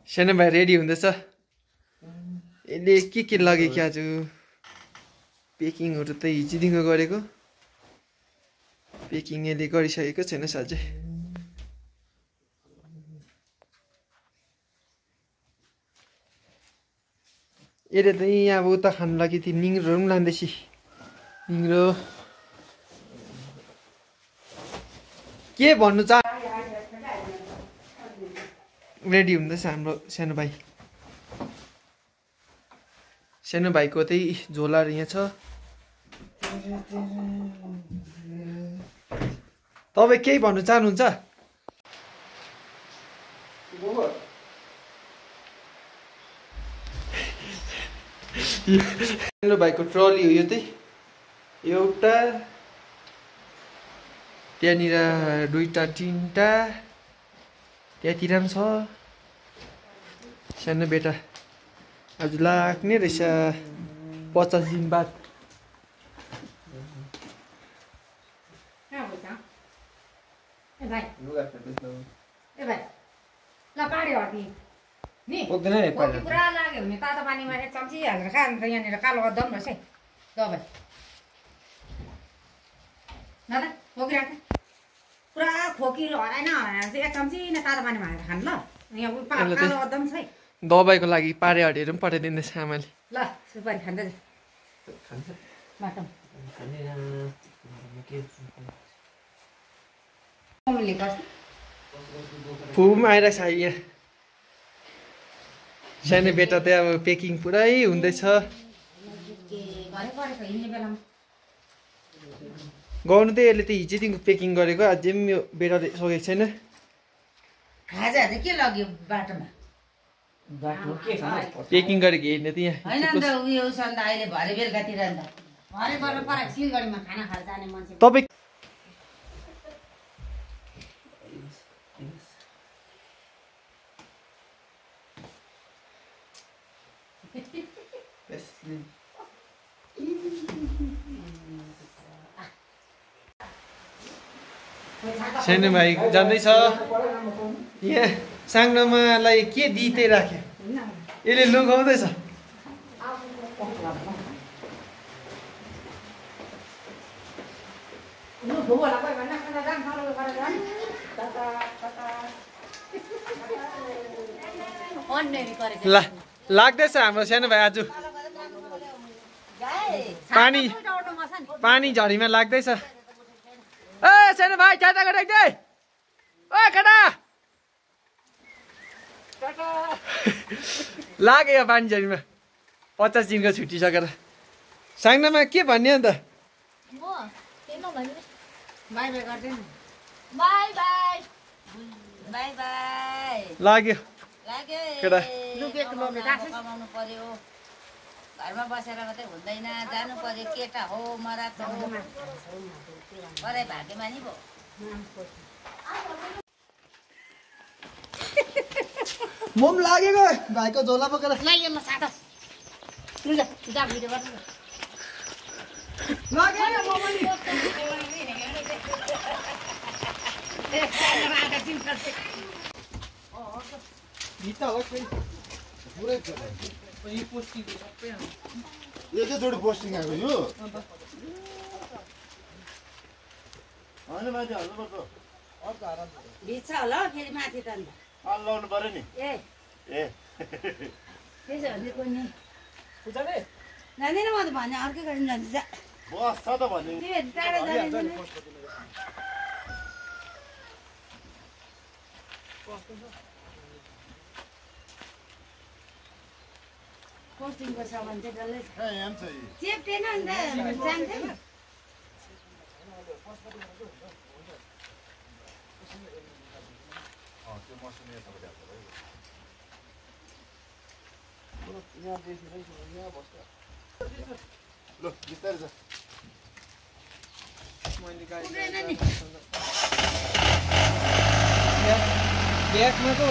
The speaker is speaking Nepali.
सानो भाइ रेडी हुँदैछ यसले के लगे कि आज पेकिङहरु त हिजोदेखिको गरेको पेकिङ यसले गरिसकेको छैन साझै यसले त यहाँ अब उता खानु लागि ती निङ्ग्रोहरु पनि लाँदैछ निङ्ग्रो के भन्नु चाह रेडी हुँदैछ हाम्रो सानो भाइ सानो भाइको त्यही झोलाहरु यहाँ छ तपाई केही भन्नु चाहनुहुन्छ सानो भाइको ट्रली हो यो चाहिँ एउटा त्यहाँनिर दुईटा तीनटा त्यहाँतिर पनि छ सानो बेटा आज लाग्ने रहेछ 50 दिन बाद पुरा लाग्यो भने तातो पानीमा एक चम्ची हालेर खा अन्त यहाँनिर कालो अदम रहेछ है दबाई दादा खोकिराख पुरा खोकी हराएन हराएर चाहिँ एक चम्ची नै तातो पानीमा हालेर खानु ल यहाँ कालो अदम छ है दबाईको लागि पारे हटेर पनि पठाइदिँदैछ आमाले ल सुपारी खाँदै खान्छ बाटो फुम आइरहेको छ यहाँ सानो बेटा चाहिँ अब पेकिङ पुरै हुँदैछ गर्नु त यसले त हिजोदेखिको पेकिङ गरेको अझै पनि यो बेटाले सकेको छैन खाजाहरू के लग्यो बाटोमा पेकिङ गरेको हेर्ने त यहाँ हैन नि त उयो छ नि त अहिले भरे बेलुकातिर नि त भरे गएर पर सिलगढीमा खाना खान जाने मान्छे तपाई सानो भाइ जाँदैछ यहाँ साङ्नामालाई के दिँदै राख्यो यसले लुगाउँदैछ लाग्दैछ हाम्रो सानो भाइ आज पानी झरीमा लाग्दैछ ए सानो भाइ चाचा गरिराख्दै ओ केटा लाग्यो पानी झरीमा 50 दिनको छुट्टी सकेर साङ्नामा के भन्ने अन्त लाग्यो केटा घरमा बसेर मात्रै हुँदैन जानु पर्यो केटा हो मरात हो परे भाग्यमानी भो मोम लागेको भाइको झोला बोकेर लाग्यो म सादा लु जा जा भिडियो गर्नु लाग्यो एकैचोटि पोस्टिङ आएको यो होइन माथि हाल्नुपर्छ भिज्छ होला फेरि माथि त अन्त लाउनु पर्यो नि ए ए त्यसो भने कोही जाँदैन म त भने अर्कै गाडी जान्छ बस छ त भन्ने टाढा जाँदैन पोस्टिङको सामान चाहिँ डल्लै चेप्टेन अन्त जान्छ ल बिस्तारै छ ब्यागमा त